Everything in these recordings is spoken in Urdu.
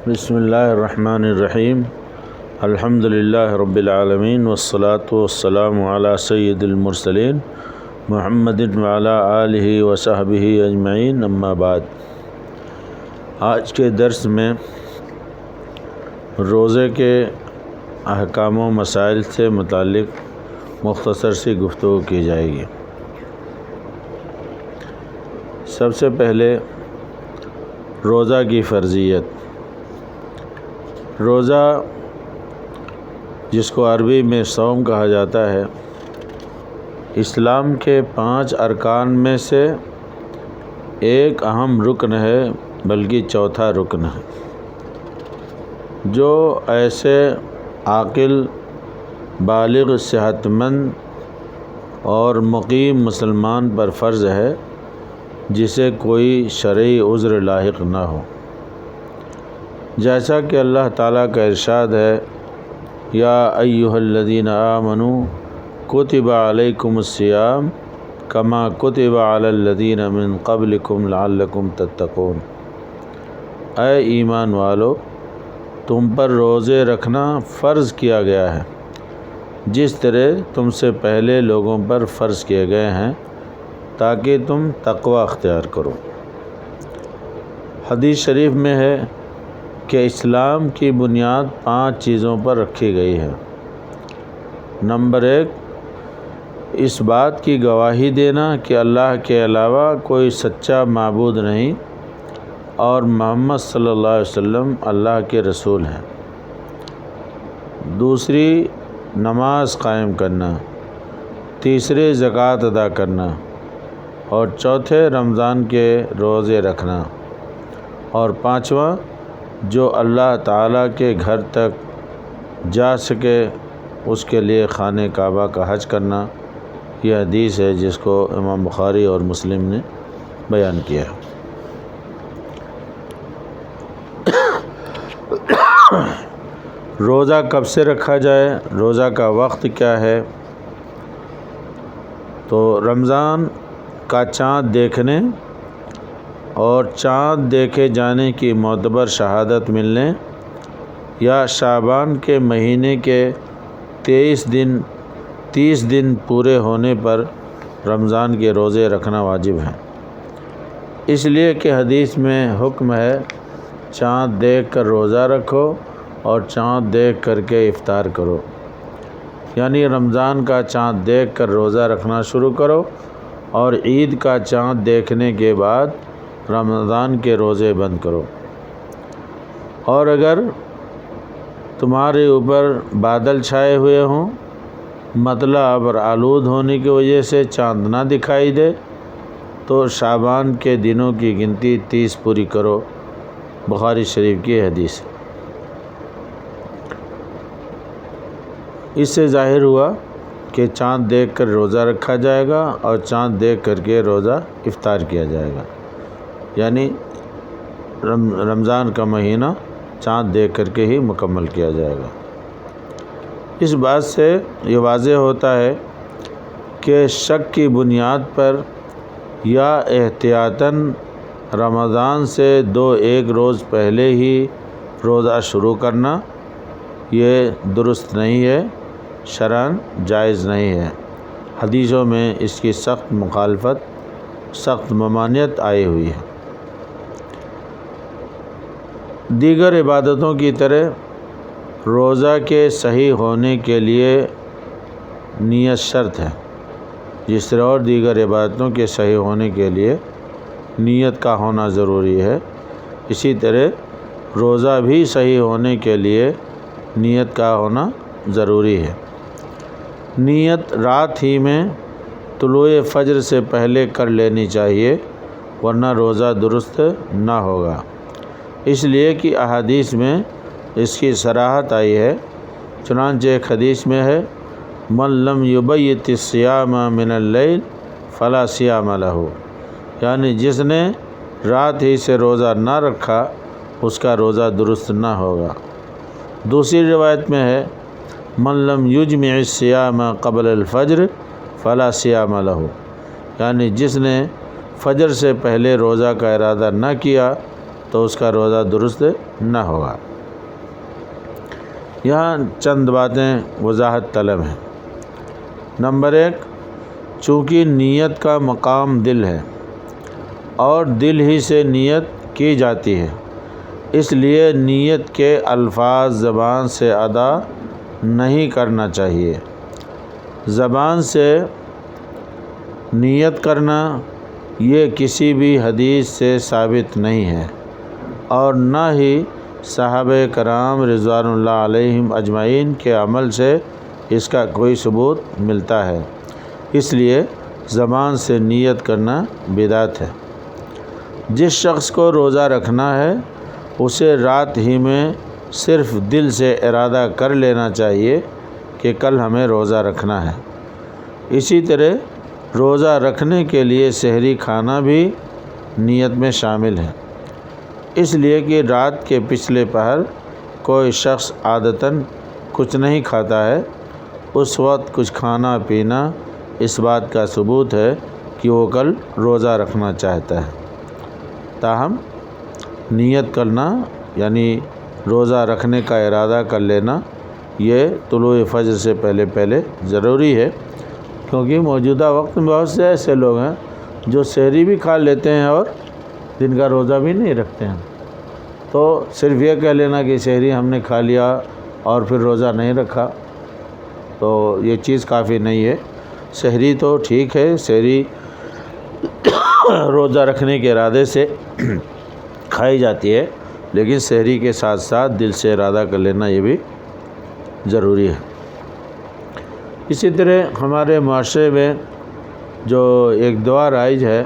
بسم اللہ الرحمن الرحیم الحمد للہ رب العالمین والصلاة والسلام علی سید المرسلین محمد وعلی آلہ وصحبہ اجمعین اما بعد۔ آج کے درس میں روزے کے احکام و مسائل سے متعلق مختصر سی گفتگو کی جائے گی۔ سب سے پہلے روزہ کی فرضیت۔ روزہ جس کو عربی میں صوم کہا جاتا ہے، اسلام کے 5 ارکان میں سے ایک اہم رکن ہے، بلکہ چوتھا رکن ہے، جو ایسے عاقل، بالغ، صحت مند اور مقیم مسلمان پر فرض ہے جسے کوئی شرعی عذر لاحق نہ ہو۔ جیسا کہ اللہ تعالیٰ کا ارشاد ہے، یا ایھا الذین آمنوا کتب علیکم الصیام کما کتب علی الذین من قبلکم لعلکم تتقون۔ اے ایمان والو، تم پر روزے رکھنا فرض کیا گیا ہے جس طرح تم سے پہلے لوگوں پر فرض کیے گئے ہیں تاکہ تم تقوی اختیار کرو۔ حدیث شریف میں ہے کہ اسلام کی بنیاد 5 چیزوں پر رکھی گئی ہے۔ نمبر 1، اس بات کی گواہی دینا کہ اللہ کے علاوہ کوئی سچا معبود نہیں اور محمد صلی اللہ علیہ وسلم اللہ کے رسول ہیں۔ دوسری، نماز قائم کرنا۔ تیسری، زکوٰۃ ادا کرنا۔ اور چوتھے، رمضان کے روزے رکھنا۔ اور پانچواں، جو اللہ تعالیٰ کے گھر تک جا سکے اس کے لیے خانہ کعبہ کا حج کرنا۔ یہ حدیث ہے جس کو امام بخاری اور مسلم نے بیان کیا۔ روزہ کب سے رکھا جائے؟ روزہ کا وقت کیا ہے؟ تو رمضان کا چاند دیکھنے اور چاند دیکھے جانے کی معتبر شہادت ملنے یا شعبان کے مہینے کے 30 دن پورے ہونے پر رمضان کے روزے رکھنا واجب ہے، اس لیے کہ حدیث میں حکم ہے چاند دیکھ کر روزہ رکھو اور چاند دیکھ کر کے افطار کرو، یعنی رمضان کا چاند دیکھ کر روزہ رکھنا شروع کرو اور عید کا چاند دیکھنے کے بعد رمضان کے روزے بند کرو۔ اور اگر تمہارے اوپر بادل چھائے ہوئے ہوں، مطلع اور آلود ہونے کی وجہ سے چاند نہ دکھائی دے، تو شعبان کے دنوں کی گنتی 30 پوری کرو۔ بخاری شریف کی حدیث۔ اس سے ظاہر ہوا کہ چاند دیکھ کر روزہ رکھا جائے گا اور چاند دیکھ کر کے روزہ افطار کیا جائے گا، یعنی رمضان کا مہینہ چاند دیکھ کر کے ہی مکمل کیا جائے گا۔ اس بات سے یہ واضح ہوتا ہے کہ شک کی بنیاد پر یا احتیاطاً رمضان سے 1 روز پہلے ہی روزہ شروع کرنا یہ درست نہیں ہے، شرعاً جائز نہیں ہے۔ حدیثوں میں اس کی سخت مخالفت، سخت ممانعت آئی ہوئی ہے۔ دیگر عبادتوں کی طرح روزہ کے صحیح ہونے کے لیے نیت شرط ہے، جس طرح اور دیگر عبادتوں کے صحیح ہونے کے لیے نیت کا ہونا ضروری ہے، اسی طرح روزہ بھی صحیح ہونے کے لیے نیت کا ہونا ضروری ہے۔ نیت رات ہی میں طلوع فجر سے پہلے کر لینی چاہیے، ورنہ روزہ درست نہ ہوگا، اس لیے کہ احادیث میں اس کی صراحت آئی ہے۔ چنانچہ ایک حدیث میں ہے، من لم یبیت الصیام من اللیل فلا صیام لہ، یعنی جس نے رات ہی سے روزہ نہ رکھا اس کا روزہ درست نہ ہوگا۔ دوسری روایت میں ہے، من لم یجمع الصیام قبل الفجر فلا صیام لہ، یعنی جس نے فجر سے پہلے روزہ کا ارادہ نہ کیا تو اس کا روزہ درست نہ ہوگا۔ یہاں چند باتیں وضاحت طلب ہیں۔ نمبر 1، چونکہ نیت کا مقام دل ہے اور دل ہی سے نیت کی جاتی ہے، اس لیے نیت کے الفاظ زبان سے ادا نہیں کرنا چاہیے۔ زبان سے نیت کرنا یہ کسی بھی حدیث سے ثابت نہیں ہے، اور نہ ہی صحابہ کرام رضوان اللہ علیہم اجمعین کے عمل سے اس کا کوئی ثبوت ملتا ہے۔ اس لیے زبان سے نیت کرنا بدعت ہے۔ جس شخص کو روزہ رکھنا ہے اسے رات ہی میں صرف دل سے ارادہ کر لینا چاہیے کہ کل ہمیں روزہ رکھنا ہے۔ اسی طرح روزہ رکھنے کے لیے سحری کھانا بھی نیت میں شامل ہے، اس لیے کہ رات کے پچھلے پہر کوئی شخص عادتاً کچھ نہیں کھاتا ہے، اس وقت کچھ کھانا پینا اس بات کا ثبوت ہے کہ وہ کل روزہ رکھنا چاہتا ہے۔ تاہم نیت کرنا یعنی روزہ رکھنے کا ارادہ کر لینا یہ طلوع فجر سے پہلے ضروری ہے، کیونکہ موجودہ وقت میں بہت سے ایسے لوگ ہیں جو سحری بھی کھا لیتے ہیں اور دن کا روزہ بھی نہیں رکھتے ہیں۔ تو صرف یہ کہہ لینا کہ سحری ہم نے کھا لیا اور پھر روزہ نہیں رکھا، تو یہ چیز کافی نہیں ہے۔ سحری تو ٹھیک ہے، سحری روزہ رکھنے کے ارادے سے کھائی جاتی ہے، لیکن سحری کے ساتھ ساتھ دل سے ارادہ کر لینا یہ بھی ضروری ہے۔ اسی طرح ہمارے معاشرے میں جو ایک دعا رائج ہے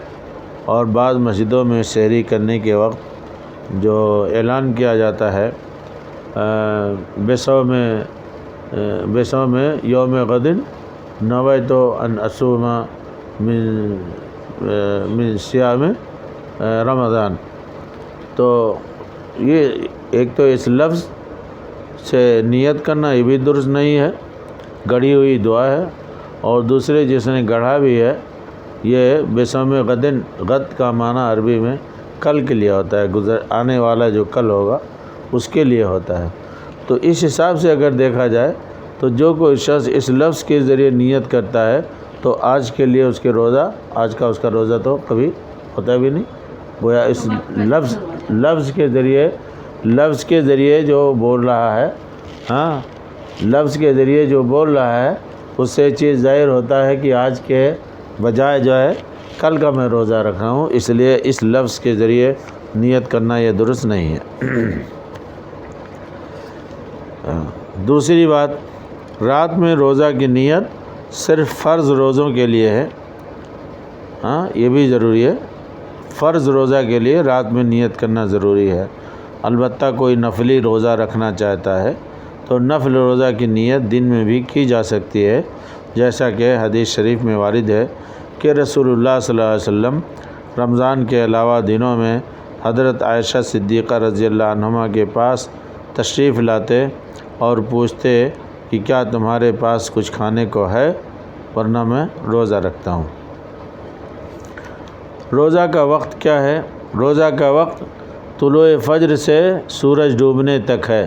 اور بعض مسجدوں میں سحری کرنے کے وقت جو اعلان کیا جاتا ہے بیسو میں یوم غدن نویت ان اصوم من صیام رمضان، تو یہ ایک تو اس لفظ سے نیت کرنا یہ بھی درست نہیں ہے، گڑھی ہوئی دعا ہے، اور دوسرے جس نے گڑھا بھی ہے یہ بیسوم غدن، غد کا معنی عربی میں کل کے لیے ہوتا ہے، آنے والا جو کل ہوگا اس کے لیے ہوتا ہے۔ تو اس حساب سے اگر دیکھا جائے تو جو کوئی شخص اس لفظ کے ذریعے نیت کرتا ہے تو آج کے لیے اس کا روزہ تو کبھی ہوتا بھی نہیں، گویا اس لفظ کے ذریعے جو بول رہا ہے، لفظ کے ذریعے جو بول رہا ہے اس سے چیز ظاہر ہوتا ہے کہ آج کے بجائے جو ہے کل کا میں روزہ رکھ رہا ہوں، اس لیے اس لفظ کے ذریعے نیت کرنا یہ درست نہیں ہے۔ دوسری بات، رات میں روزہ کی نیت صرف فرض روزوں کے لیے ہے، یہ بھی ضروری ہے، فرض روزہ کے لیے رات میں نیت کرنا ضروری ہے۔ البتہ کوئی نفلی روزہ رکھنا چاہتا ہے تو نفل روزہ کی نیت دن میں بھی کی جا سکتی ہے، جیسا کہ حدیث شریف میں وارد ہے کہ رسول اللہ صلی اللہ علیہ وسلم رمضان کے علاوہ دنوں میں حضرت عائشہ صدیقہ رضی اللہ عنہما کے پاس تشریف لاتے اور پوچھتے کہ کیا تمہارے پاس کچھ کھانے کو ہے، ورنہ میں روزہ رکھتا ہوں۔ روزہ کا وقت کیا ہے؟ روزہ کا وقت طلوع فجر سے سورج ڈوبنے تک ہے،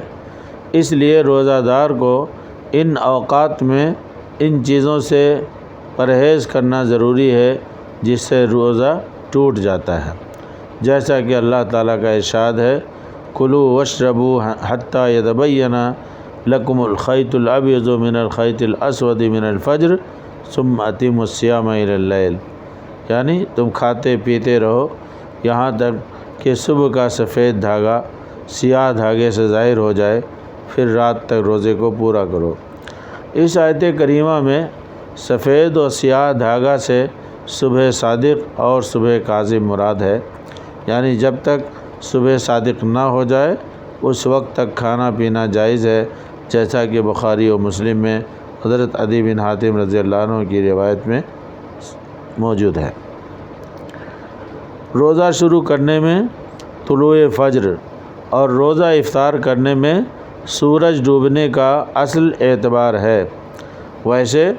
اس لیے روزہ دار کو ان اوقات میں ان چیزوں سے پرہیز کرنا ضروری ہے جس سے روزہ ٹوٹ جاتا ہے، جیسا کہ اللہ تعالیٰ کا ارشاد ہے کلوا واشربوا حتیٰ یتبین لکم الخیط الابیض من الخیط الاسود من الفجر ثم اتموا الصیام الی اللیل، یعنی تم کھاتے پیتے رہو یہاں تک کہ صبح کا سفید دھاگا سیاہ دھاگے سے ظاہر ہو جائے، پھر رات تک روزے کو پورا کرو۔ اس آیت کریمہ میں سفید اور سیاہ دھاگا سے صبح صادق اور صبح کاذب مراد ہے، یعنی جب تک صبح صادق نہ ہو جائے اس وقت تک کھانا پینا جائز ہے، جیسا کہ بخاری و مسلم میں حضرت عدی بن حاتم رضی اللہ عنہ کی روایت میں موجود ہے۔ روزہ شروع کرنے میں طلوع فجر اور روزہ افطار کرنے میں سورج ڈوبنے کا اصل اعتبار ہے، ویسے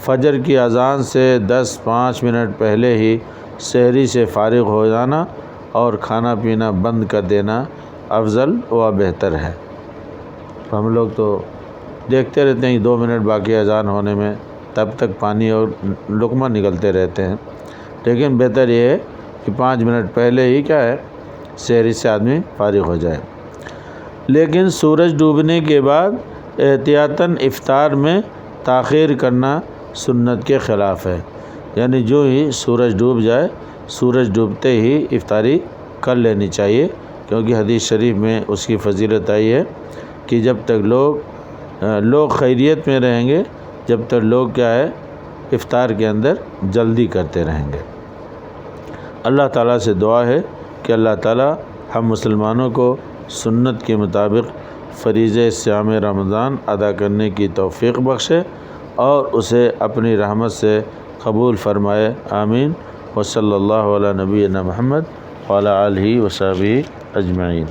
فجر کی اذان سے 10-5 منٹ پہلے ہی سحری سے فارغ ہو جانا اور کھانا پینا بند کر دینا افضل و بہتر ہے۔ ہم لوگ تو دیکھتے رہتے ہیں 2 منٹ باقی اذان ہونے میں، تب تک پانی اور لقمہ نکلتے رہتے ہیں، لیکن بہتر یہ ہے کہ 5 منٹ پہلے ہی کیا ہے سحری سے آدمی فارغ ہو جائے۔ لیکن سورج ڈوبنے کے بعد احتیاطاً افطار میں تاخیر کرنا سنت کے خلاف ہے، یعنی جو ہی سورج ڈوب جائے سورج ڈوبتے ہی افطاری کر لینی چاہیے، کیونکہ حدیث شریف میں اس کی فضیلت آئی ہے کہ جب تک لوگ خیریت میں رہیں گے، جب تک لوگ کیا ہے افطار کے اندر جلدی کرتے رہیں گے۔ اللہ تعالیٰ سے دعا ہے کہ اللہ تعالیٰ ہم مسلمانوں کو سنت کے مطابق فریضہ صیام رمضان ادا کرنے کی توفیق بخشے اور اسے اپنی رحمت سے قبول فرمائے، آمین۔ وصلی اللہ علی نبینا محمد وعلی آلہ وصحبہ اجمعین۔